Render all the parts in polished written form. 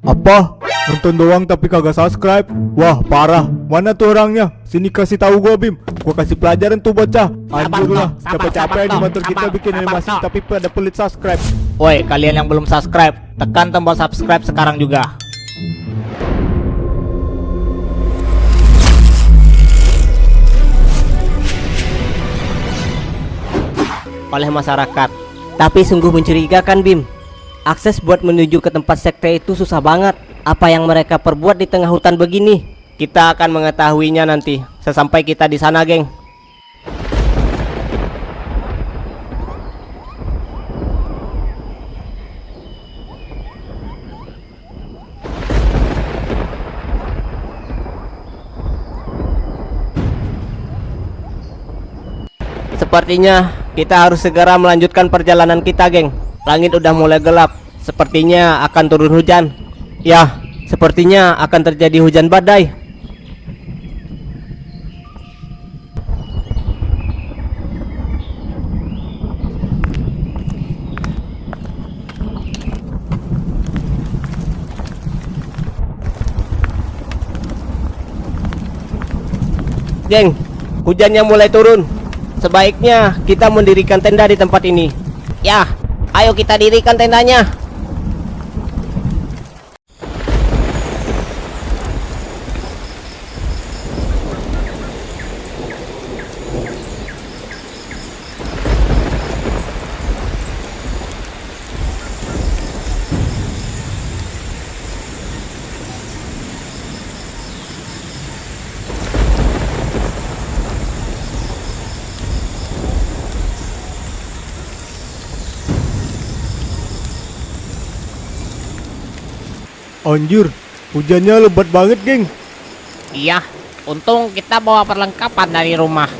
Apa? Nonton doang tapi kagak subscribe? Wah parah. Mana tuh orangnya? Sini kasih tahu gua Bim. Gua kasih pelajaran tuh bocah. Anjir lah. Capek-capek di motor kita bikin animasi tapi pada pelit subscribe. Woi, kalian yang belum subscribe, tekan tombol subscribe sekarang juga. Oleh masyarakat. Tapi sungguh mencurigakan, Bim. Akses buat menuju ke tempat sekte itu susah banget. Apa yang mereka perbuat di tengah hutan begini? Kita akan mengetahuinya nanti sesampai kita di sana, geng. Sepertinya kita harus segera melanjutkan perjalanan kita, geng. Langit udah mulai gelap. Sepertinya akan turun hujan. Ya, sepertinya akan terjadi hujan badai. Geng, hujannya mulai turun. Sebaiknya kita mendirikan tenda di tempat ini. Ya, ayo kita dirikan tendanya. Anjir, hujannya lebat banget geng. Iya, untung kita bawa perlengkapan dari rumah.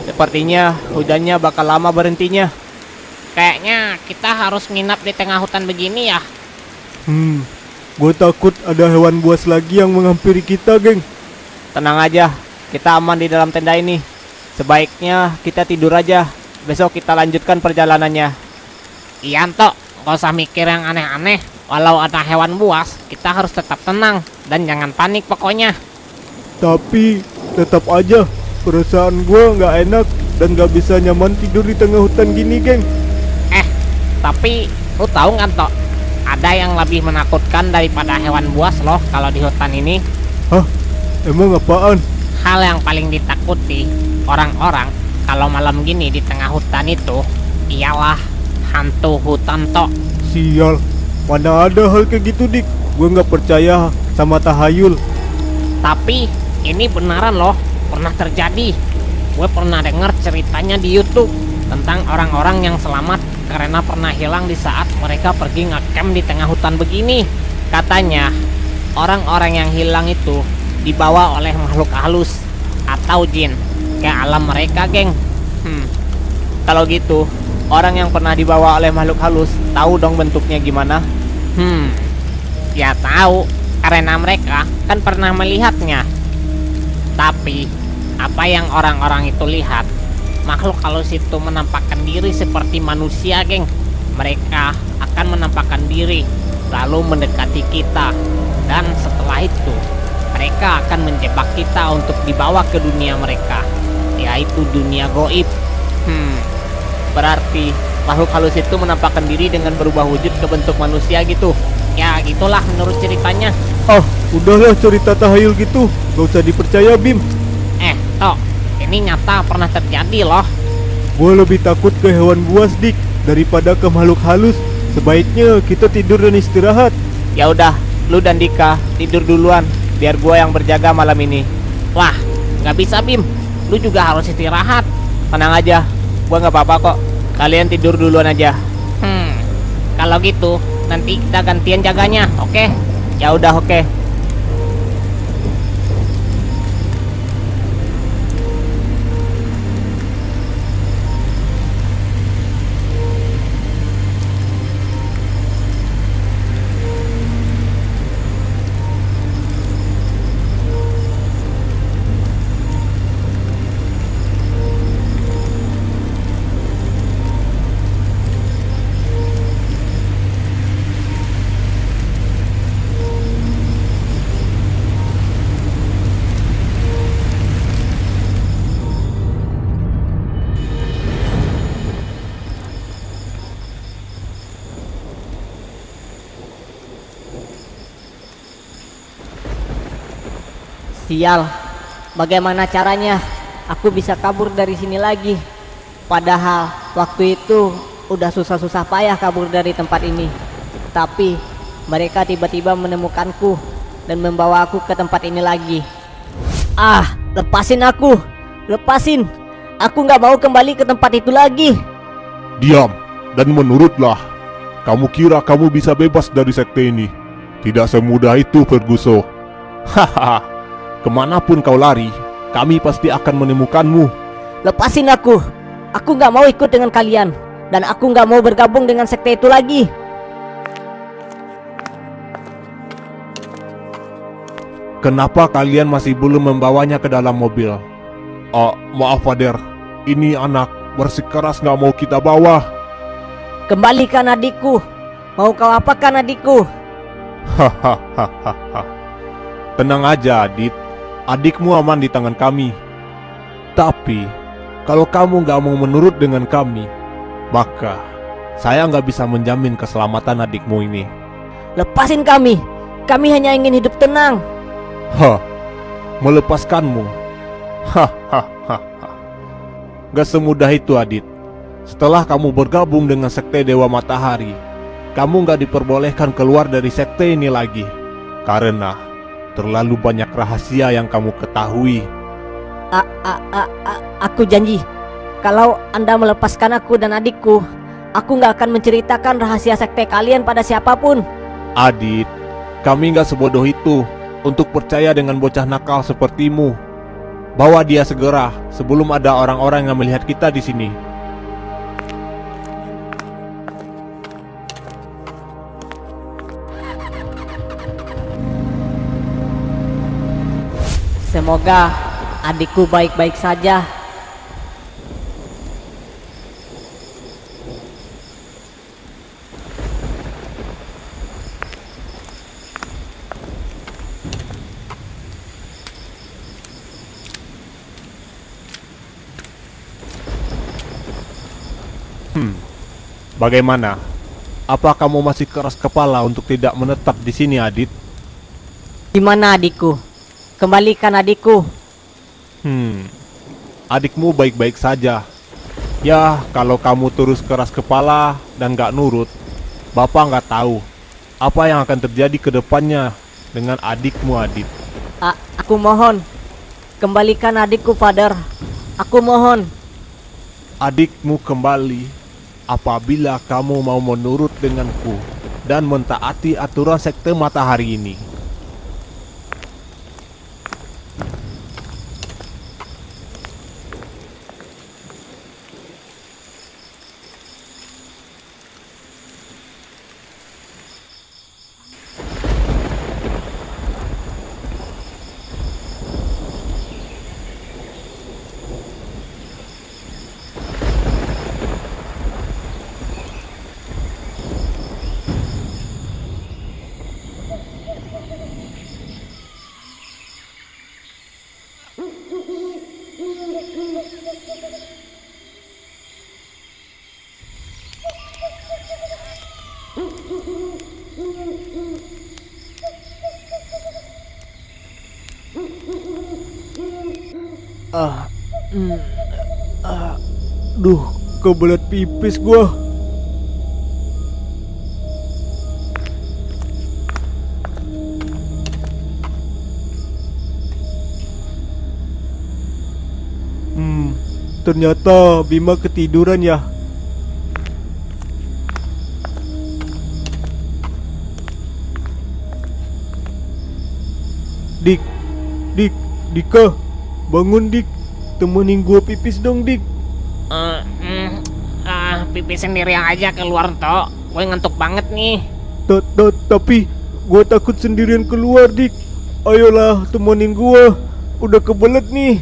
Sepertinya hujannya bakal lama berhentinya. Kayaknya kita harus nginap di tengah hutan begini ya. Gue takut ada hewan buas lagi yang menghampiri kita geng. Tenang aja, kita aman di dalam tenda ini. Sebaiknya kita tidur aja. Besok kita lanjutkan perjalanannya. Iya, Tok, gak usah mikir yang aneh-aneh. Walau ada hewan buas, kita harus tetap tenang dan jangan panik pokoknya. Tapi tetap aja perasaan gue nggak enak dan nggak bisa nyaman tidur di tengah hutan gini geng. Tapi lu tahu nggak, Tok? Ada yang lebih menakutkan daripada hewan buas loh kalau di hutan ini. Hah? Emang apaan? Hal yang paling ditakuti orang-orang kalau malam gini di tengah hutan itu ialah hantu hutan, Tok. Sial, mana ada hal kayak gitu dik. Gue nggak percaya sama tahayul. Tapi ini beneran loh, pernah terjadi. Gue pernah denger ceritanya di YouTube tentang orang-orang yang selamat karena pernah hilang di saat mereka pergi ngecamp di tengah hutan begini. Katanya orang-orang yang hilang itu dibawa oleh makhluk halus atau jin ke alam mereka, geng. Kalau gitu, orang yang pernah dibawa oleh makhluk halus tahu dong bentuknya gimana? Ya tahu, karena mereka kan pernah melihatnya. Tapi apa yang orang-orang itu lihat, makhluk halus itu menampakkan diri seperti manusia, geng. Mereka akan menampakkan diri lalu mendekati kita, dan setelah itu mereka akan menjebak kita untuk dibawa ke dunia mereka, yaitu dunia goib. Berarti makhluk halus itu menampakkan diri dengan berubah wujud ke bentuk manusia gitu. Ya gitulah menurut ceritanya. Udahlah cerita tahayul gitu, gak usah dipercaya Bim. Tok, ini nyata pernah terjadi loh. Gue lebih takut ke hewan buas dik daripada ke makhluk halus. Sebaiknya kita tidur dan istirahat. Ya udah, lu dan Dika tidur duluan, biar gua yang berjaga malam ini. Wah, nggak bisa Bim, lu juga harus istirahat. Tenang aja, gua nggak apa-apa kok. Kalian tidur duluan aja. Kalau gitu nanti kita gantian jaganya, oke? Ya udah, oke. Sial, bagaimana caranya aku bisa kabur dari sini lagi? Padahal waktu itu udah susah-susah payah kabur dari tempat ini. Tapi mereka tiba-tiba menemukanku dan membawa aku ke tempat ini lagi. Ah, lepasin aku, lepasin. Aku nggak mau kembali ke tempat itu lagi. Diam dan menurutlah. Kamu kira kamu bisa bebas dari sekte ini? Tidak semudah itu, Ferguson. Hahaha, kemanapun kau lari, kami pasti akan menemukanmu. Lepasin aku. Aku nggak mau ikut dengan kalian. Dan aku nggak mau bergabung dengan sekte itu lagi. Kenapa kalian masih belum membawanya ke dalam mobil? Maaf, Father. Ini anak bersikeras nggak mau kita bawa. Kembalikan adikku. Mau kau apakan adikku? Hahaha. Tenang aja, Adit. Adikmu aman di tangan kami. Tapi kalau kamu nggak mau menurut dengan kami, maka saya nggak bisa menjamin keselamatan adikmu ini. Lepasin kami. Kami hanya ingin hidup tenang. Hah, melepaskanmu? Hahaha. Gak semudah itu, Adit. Setelah kamu bergabung dengan sekte Dewa Matahari, kamu gak diperbolehkan keluar dari sekte ini lagi. Karena terlalu banyak rahasia yang kamu ketahui. Aku janji, kalau Anda melepaskan aku dan adikku, aku gak akan menceritakan rahasia sekte kalian pada siapapun. Adit, kami gak sebodoh itu untuk percaya dengan bocah nakal sepertimu. Bawa dia segera sebelum ada orang-orang yang melihat kita di sini. Semoga adikku baik-baik saja. Bagaimana? Apa kamu masih keras kepala untuk tidak menetap di sini, Adit? Gimana adikku? Kembalikan adikku. Adikmu baik-baik saja. Ya, kalau kamu terus keras kepala dan gak nurut, Bapak gak tahu apa yang akan terjadi ke depannya dengan adikmu, Adit. Aku mohon, kembalikan adikku, Father. Aku mohon. Adikmu kembali apabila kamu mau menurut denganku dan mentaati aturan sekte matahari ini. Duh, kebelet pipis gua. Ternyata Bima ketiduran ya. Dika, bangun Dik, temenin gua pipis dong Dik. Pipis sendiri aja keluar toh. Gue ngantuk banget nih. Tapi gua takut sendirian keluar Dik. Ayolah temenin gua, udah kebelet nih.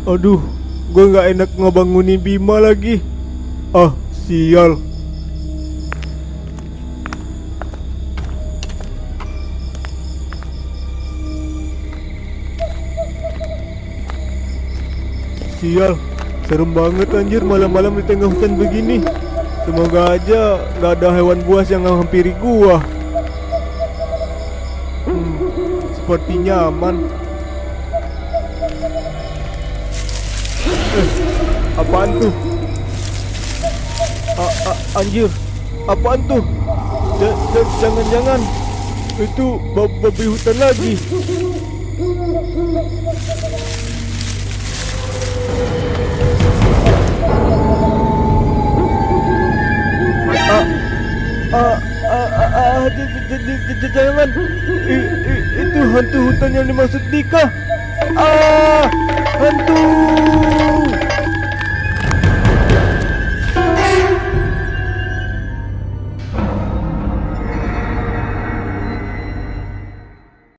Aduh, gua nggak enak ngebangunin Bima lagi. Ah, sial. Sial, serem banget anjir malam-malam di tengah hutan begini. Semoga aja nggak ada hewan buas yang menghampiri gua. Sepertinya aman. Apaan tuh? Anjir, apaan tuh? Jangan-jangan itu babi hutan lagi. Jangan, itu hantu hutan yang dimaksud Dika.